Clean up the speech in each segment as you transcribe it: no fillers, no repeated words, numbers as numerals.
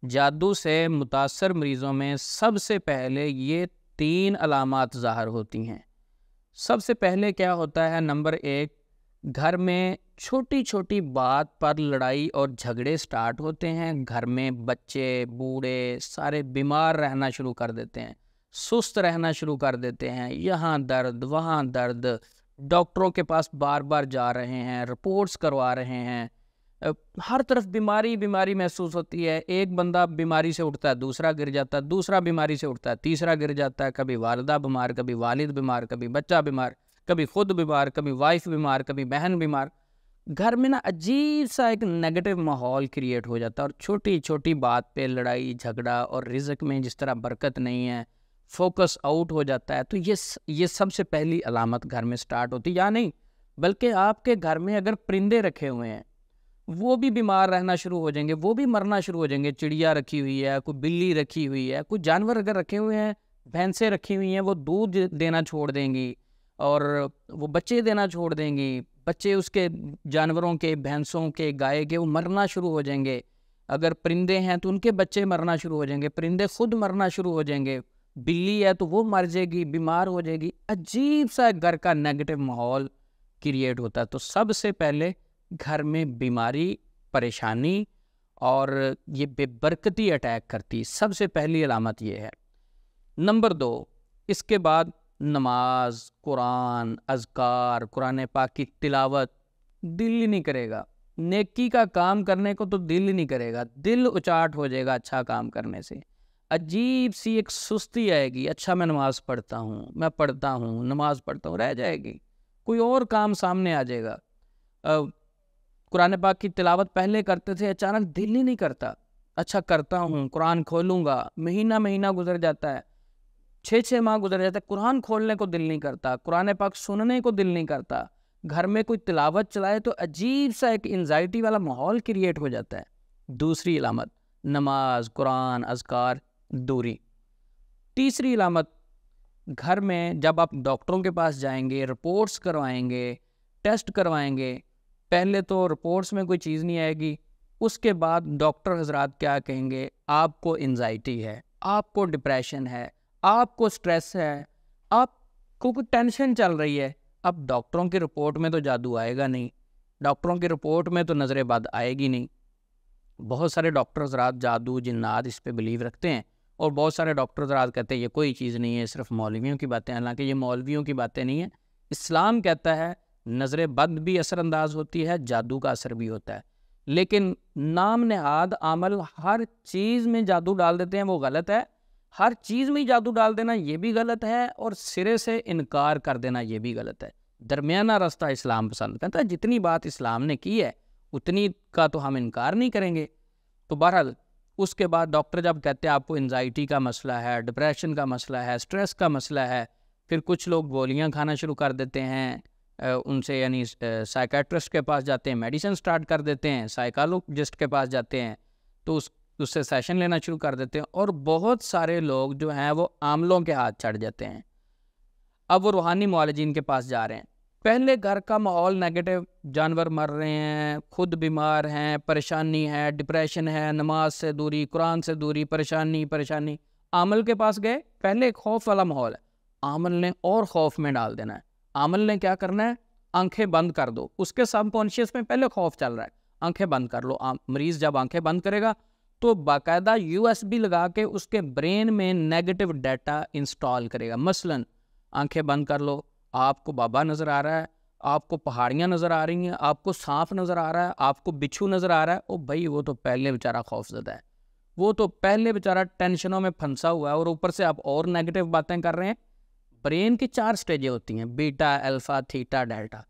جادو سے متاثر مریضوں میں سب سے پہلے یہ 3 علامات ظاہر ہوتی ہیں۔ سب سے پہلے کیا ہوتا ہے؟ نمبر 1، گھر میں چھوٹی چھوٹی بات پر لڑائی اور جھگڑے سٹارٹ ہوتے ہیں۔ گھر میں بچے، بوڑھے سارے بیمار رہنا شروع کر دیتے ہیں، سست رہنا شروع کر دیتے ہیں، یہاں درد وہاں درد، ڈاکٹروں کے پاس بار بار جا رہے ہیں، رپورٹس کروا رہے ہیں، ہر طرف بیماری بیماری محسوس ہوتی ہے۔ ایک بندہ بیماری سے اٹھتا ہے دوسرا گر جاتا ہے، دوسرا بیماری سے اٹھتا ہے تیسرا گر جاتا ہے، کبھی والدہ بیمار، کبھی والد بیمار، کبھی بچہ بیمار، کبھی خود بیمار، کبھی وائف بیمار، کبھی بہن بیمار۔ گھر میں نا عجیب سا ایک نیگیٹو ماحول کریٹ ہو جاتا ہے، اور چھوٹی چھوٹی بات پہ لڑائی جھگڑا، اور رزق میں جس طرح برکت نہیں ہے، فوکس آؤٹ ہو جاتا ہے۔ تو یہ سب سے پہلی علامت گھر میں سٹارٹ ہوتی ہے۔ یا نہیں بلکہ آپ کے گھر میں اگر پرندے رکھے ہوئے ہیں وہ بھی بیمار رہنا شروع ہو جائیں گے، وہ بھی مرنا شروع ہو جائیں گے۔ چڑیا رکھی ہوئی ہے، کوئی بلی رکھی ہوئی ہے، کوئی جانور اگر رکھے ہوئے ہیں، بھینسیں رکھی ہوئی ہیں، وہ دودھ دینا چھوڑ دیں گی اور وہ بچے دینا چھوڑ دیں گی۔ بچے اس کے جانوروں کے، بھینسوں کے، گائے کے، وہ مرنا شروع ہو جائیں گے۔ اگر پرندے ہیں تو ان کے بچے مرنا شروع ہو جائیں گے، پرندے خود مرنا شروع ہو جائیں گے، بلی ہے تو وہ مر جائے گی، بیمار ہو جائے گی۔ عجیب سا گھر کا نیگیٹو ماحول کریٹ ہوتا ہے۔ تو سب سے پہلے گھر میں بیماری، پریشانی اور یہ بے برکتی اٹیک کرتی، سب سے پہلی علامت یہ ہے۔ نمبر 2، اس کے بعد نماز، قرآن، اذکار، قرآن پاک کی تلاوت، دل ہی نہیں کرے گا۔ نیکی کا کام کرنے کو تو دل ہی نہیں کرے گا، دل اچاٹ ہو جائے گا اچھا کام کرنے سے۔ عجیب سی ایک سستی آئے گی، اچھا میں نماز پڑھتا ہوں، میں پڑھتا ہوں، نماز پڑھتا ہوں، رہ جائے گی، کوئی اور کام سامنے آ جائے گا۔ قرآن پاک کی تلاوت پہلے کرتے تھے، اچانک دل ہی نہیں کرتا، اچھا کرتا ہوں، قرآن کھولوں گا، مہینہ گزر جاتا ہے، 6 ماہ گزر جاتا ہے، قرآن کھولنے کو دل نہیں کرتا، قرآن پاک سننے کو دل نہیں کرتا۔ گھر میں کوئی تلاوت چلائے تو عجیب سا ایک انزائٹی والا ماحول کریٹ ہو جاتا ہے۔ دوسری علامت، نماز، قرآن، اذکار دوری۔ تیسری علامت، گھر میں جب آپ ڈاکٹروں کے پاس جائیں گے، رپورٹس کروائیں گے، ٹیسٹ کروائیں گے، پہلے تو رپورٹس میں کوئی چیز نہیں آئے گی، اس کے بعد ڈاکٹر حضرات کیا کہیں گے؟ آپ کو انزائٹی ہے، آپ کو ڈپریشن ہے، آپ کو سٹریس ہے، آپ کو کوئی ٹینشن چل رہی ہے۔ اب ڈاکٹروں کی رپورٹ میں تو جادو آئے گا نہیں، ڈاکٹروں کی رپورٹ میں تو نظر بد آئے گی نہیں۔ بہت سارے ڈاکٹر حضرات جادو، جنات اس پہ بلیو رکھتے ہیں، اور بہت سارے ڈاکٹر حضرات کہتے ہیں یہ کوئی چیز نہیں ہے، صرف مولویوں کی باتیں۔ حالانکہ یہ مولویوں کی باتیں نہیں ہیں، اسلام کہتا ہے نظر بد بھی اثر انداز ہوتی ہے، جادو کا اثر بھی ہوتا ہے۔ لیکن نام نہاد عمل ہر چیز میں جادو ڈال دیتے ہیں، وہ غلط ہے۔ ہر چیز میں جادو ڈال دینا یہ بھی غلط ہے، اور سرے سے انکار کر دینا یہ بھی غلط ہے۔ درمیانہ راستہ اسلام پسند کرتا ہے، جتنی بات اسلام نے کی ہے اتنی کا تو ہم انکار نہیں کریں گے۔ تو بہرحال اس کے بعد ڈاکٹر جب کہتے ہیں آپ کو انزائٹی کا مسئلہ ہے، ڈپریشن کا مسئلہ ہے، سٹریس کا مسئلہ ہے، پھر کچھ لوگ گولیاں کھانا شروع کر دیتے ہیں، ان سے یعنی سائیکیٹرسٹ کے پاس جاتے ہیں، میڈیسن سٹارٹ کر دیتے ہیں، سائیکالوجسٹ کے پاس جاتے ہیں، تو اس سے سیشن لینا شروع کر دیتے ہیں، اور بہت سارے لوگ جو ہیں وہ عاملوں کے ہاتھ چڑھ جاتے ہیں۔ اب وہ روحانی معالجین کے پاس جا رہے ہیں۔ پہلے گھر کا ماحول نیگیٹو، جانور مر رہے ہیں، خود بیمار ہیں، پریشانی ہے، ڈپریشن ہے، نماز سے دوری، قرآن سے دوری، پریشانی۔ عامل کے پاس گئے، پہلے ایک خوف والا ماحول ہے، عامل نے اور خوف میں ڈال دینا ہے۔ عامل نے کیا کرنا ہے؟ آنکھیں بند کر دو، اس کے سب کانشیس میں پہلے خوف چل رہا ہے، آنکھیں بند کر لو۔ مریض جب آنکھیں بند کرے گا تو باقاعدہ USB لگا کے اس کے برین میں نیگیٹو ڈیٹا انسٹال کرے گا۔ مثلاً آنکھیں بند کر لو، آپ کو بابا نظر آ رہا ہے، آپ کو پہاڑیاں نظر آ رہی ہیں، آپ کو سانپ نظر آ رہا ہے، آپ کو بچھو نظر آ رہا ہے، او بھائی وہ تو پہلے بیچارہ خوف زدہ ہے، وہ تو پہلے بیچارہ ٹینشنوں میں پھنسا ہوا ہے، اور اوپر سے آپ اور نیگیٹو باتیں کر رہے ہیں۔ برین کی 4 سٹیجیں ہوتی ہیں، بیٹا، الفا، تھیٹا، ڈیلٹا۔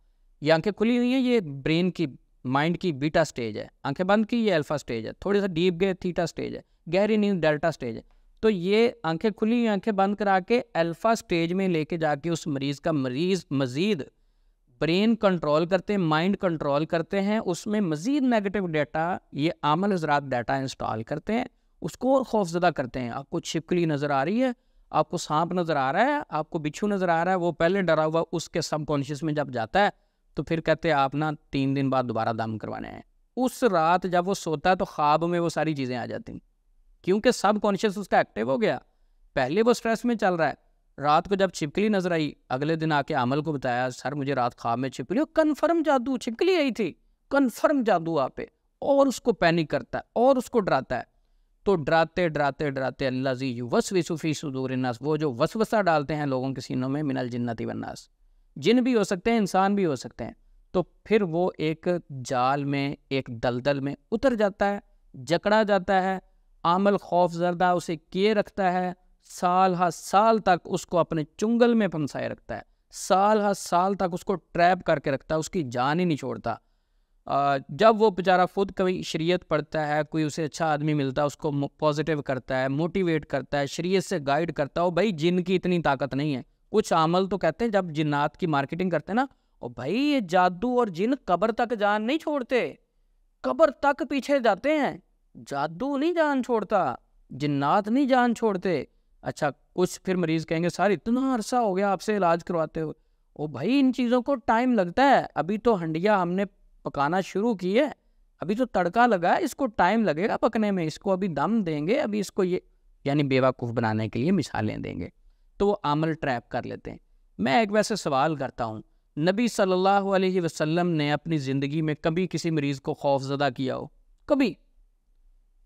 یہ آنکھیں کھلی ہوئی ہیں، یہ برین کی، مائنڈ کی بیٹا سٹیج ہے۔ آنکھیں بند کی، یہ الفا سٹیج ہے۔ تھوڑی سا ڈیپ گئے، تھیٹا سٹیج ہے۔ گہری نیند، ڈیلٹا سٹیج ہے۔ تو یہ آنکھیں کھلی ہوئی، آنکھیں بند کرا کے الفا سٹیج میں لے کے جا کے اس مریض کا مزید برین کنٹرول کرتے ہیں، مائنڈ کنٹرول کرتے ہیں، اس میں مزید نیگیٹو ڈیٹا، یہ عامل حضرات ڈیٹا انسٹال کرتے ہیں، اس کو اور خوف زدہ کرتے ہیں۔ آپ کو چھپکلی نظر آ رہی ہے، آپ کو سانپ نظر آ رہا ہے، آپ کو بچھو نظر آ رہا ہے، وہ پہلے ڈرا ہوا اس کے سب کانشیس میں جب جاتا ہے تو پھر کہتے ہیں آپ نا 3 دن بعد دوبارہ دم کروانے ہیں۔ اس رات جب وہ سوتا ہے تو خواب میں وہ ساری چیزیں آ جاتی ہیں۔ کیونکہ سب کانشیس اس کا ایکٹیو ہو گیا. پہلے وہ سٹریس میں چل رہا ہے, رات کو جب چھپکلی نظر آئی, اگلے دن آ کے عمل کو بتایا, سر مجھے رات خواب میں چھپکلی, کنفرم جادو, چھپکلی آئی تھی, کنفرم جادو آپ پہ, اور اس کو پینک کرتا ہے اور اس کو ڈراتا ہے. تو ڈراتے ڈراتے ڈراتے الذی یوسوس فی صدور الناس, وہ جو وسوسہ ڈالتے ہیں لوگوں کے سینوں میں, من الجنۃ والناس, جن بھی ہو سکتے ہیں, انسان بھی ہو سکتے ہیں. تو پھر وہ ایک جال میں, ایک دلدل میں اتر جاتا ہے, جکڑا جاتا ہے. عامل خوف زردہ اسے کیے رکھتا ہے, سال ہا سال تک اس کو اپنے چنگل میں پھنسائے رکھتا ہے, سال ہا سال تک اس کو ٹریپ کر کے رکھتا ہے, اس کی جان ہی نہیں چھوڑتا. جب وہ بیچارہ خود کوئی شریعت پڑھتا ہے, کوئی اسے اچھا آدمی ملتا ہے, اس کو پازیٹیو کرتا ہے, موٹیویٹ کرتا ہے, شریعت سے گائیڈ کرتا ہے, بھائی جن کی اتنی طاقت نہیں ہے. کچھ عامل تو کہتے ہیں جب جنات کی مارکیٹنگ کرتے ہیں نا, اور بھائی یہ جادو اور جن قبر تک جان نہیں چھوڑتے, قبر تک پیچھے جاتے ہیں, جادو نہیں جان چھوڑتا, جنات نہیں جان چھوڑتے. اچھا کچھ پھر مریض کہیں گے سر اتنا عرصہ ہو گیا آپ سے علاج کرواتے ہوئے, او بھائی ان چیزوں کو ٹائم لگتا ہے, ابھی تو ہنڈیا ہم نے پکانا شروع کی ہے, ابھی تو تڑکا لگا ہے, اس کو ٹائم لگے گا پکنے میں, اس کو ابھی دم دیں گے, ابھی اس کو یہ یعنی بیوقوف بنانے کے لیے مثالیں دیں گے. تو وہ عمل ٹریپ کر لیتے ہیں. میں ایک ویسے سوال کرتا ہوں, نبی صلی اللہ علیہ وسلم نے اپنی زندگی میں کبھی کسی مریض کو خوف زدہ کیا ہو؟ کبھی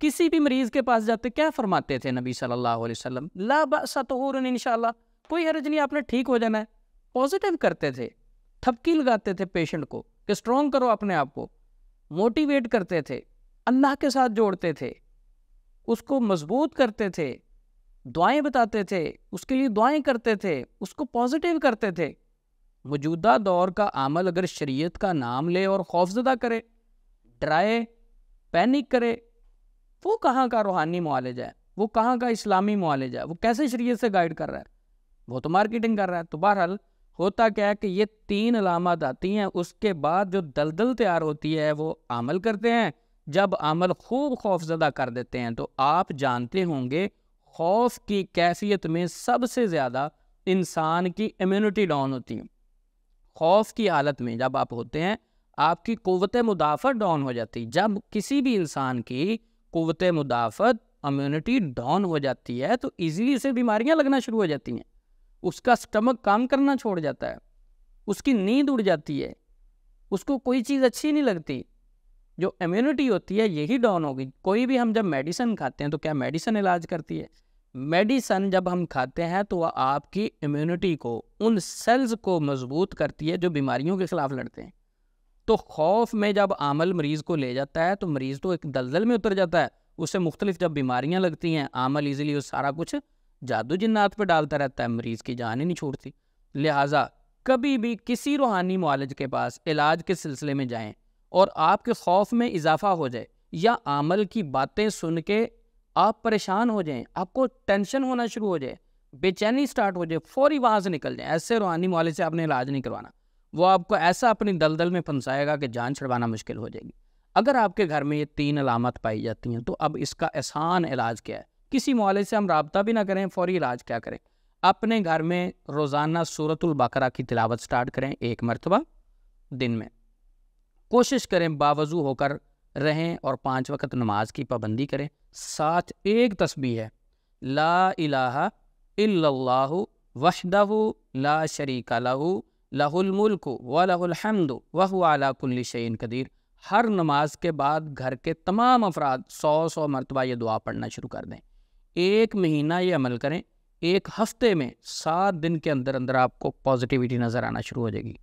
کسی بھی مریض کے پاس جاتے کیا فرماتے تھے نبی صلی اللہ علیہ وسلم؟ لا بأس طہور انشاءاللہ, کوئی حرج نہیں, آپ نے ٹھیک ہو جانا ہے. پازیٹیو کرتے تھے, تھپکی لگاتے تھے پیشنٹ کو کہ اسٹرانگ کرو اپنے آپ کو, موٹیویٹ کرتے تھے, اللہ کے ساتھ جوڑتے تھے, اس کو مضبوط کرتے تھے, دعائیں بتاتے تھے, اس کے لیے دعائیں کرتے تھے, اس کو پازیٹیو کرتے تھے. موجودہ دور کا عمل اگر شریعت کا نام لے اور خوفزدہ کرے, ڈرائے, پینک کرے, وہ کہاں کا روحانی معالجہ ہے, وہ کہاں کا اسلامی معالجہ ہے, وہ کیسے شریعت سے گائیڈ کر رہا ہے؟ وہ تو مارکیٹنگ کر رہا ہے. تو بہرحال ہوتا کیا ہے کہ یہ 3 علامات آتی ہیں, اس کے بعد جو دلدل تیار ہوتی ہے وہ عمل کرتے ہیں. جب عمل خوب خوف زدہ کر دیتے ہیں تو آپ جانتے ہوں گے خوف کی کیفیت میں سب سے زیادہ انسان کی امیونٹی ڈاؤن ہوتی ہے. خوف کی حالت میں جب آپ ہوتے ہیں آپ کی قوت مدافعت ڈاؤن ہو جاتی ہے. جب کسی بھی انسان کی قوت مدافعت امیونٹی ڈاؤن ہو جاتی ہے تو ایزیلی اسے بیماریاں لگنا شروع ہو جاتی ہیں, اس کا سٹمک کام کرنا چھوڑ جاتا ہے, اس کی نیند اڑ جاتی ہے, اس کو کوئی چیز اچھی نہیں لگتی. جو امیونٹی ہوتی ہے یہی ڈاؤن ہوگی. کوئی بھی ہم جب میڈیسن کھاتے ہیں تو کیا میڈیسن علاج کرتی ہے؟ میڈیسن جب ہم کھاتے ہیں تو وہ آپ کی امیونٹی کو, ان سیلز کو مضبوط کرتی ہے جو بیماریوں کے خلاف لڑتے ہیں. تو خوف میں جب عامل مریض کو لے جاتا ہے تو مریض تو ایک دلدل میں اتر جاتا ہے, اسے مختلف جب بیماریاں لگتی ہیں عامل ایزیلی وہ سارا کچھ جادو جنات پہ ڈالتا رہتا ہے, مریض کی جان ہی نہیں چھوڑتی. لہٰذا کبھی بھی کسی روحانی معالج کے پاس علاج کے سلسلے میں جائیں اور آپ کے خوف میں اضافہ ہو جائے یا عامل کی باتیں سن کے آپ پریشان ہو جائیں, آپ کو ٹینشن ہونا شروع ہو جائے, بے چینی سٹارٹ ہو جائے, فوری وہاں سے نکل جائیں. ایسے روحانی معالج سے آپ نے علاج نہیں کروانا, وہ آپ کو ایسا اپنی دلدل میں پھنسائے گا کہ جان چھڑوانا مشکل ہو جائے گی. اگر آپ کے گھر میں یہ 3 علامات پائی جاتی ہیں تو اب اس کا آسان علاج کیا ہے؟ کسی معالج سے ہم رابطہ بھی نہ کریں, فوری علاج کیا کریں؟ اپنے گھر میں روزانہ سورۃ البقرہ کی تلاوت سٹارٹ کریں 1 مرتبہ دن میں. کوشش کریں باوضو ہو کر رہیں اور 5 وقت نماز کی پابندی کریں. ساتھ ایک تسبیح ہے, لا الہ الا اللہ وحدہ لا شریک لہ لہ الملک ولہ الحمد وہو علی کل شیء قدیر. ہر نماز کے بعد گھر کے تمام افراد 100 مرتبہ یہ دعا پڑھنا شروع کر دیں. 1 مہینہ یہ عمل کریں, 1 ہفتے میں 7 دن کے اندر اندر آپ کو پازیٹیوٹی نظر آنا شروع ہو جائے گی.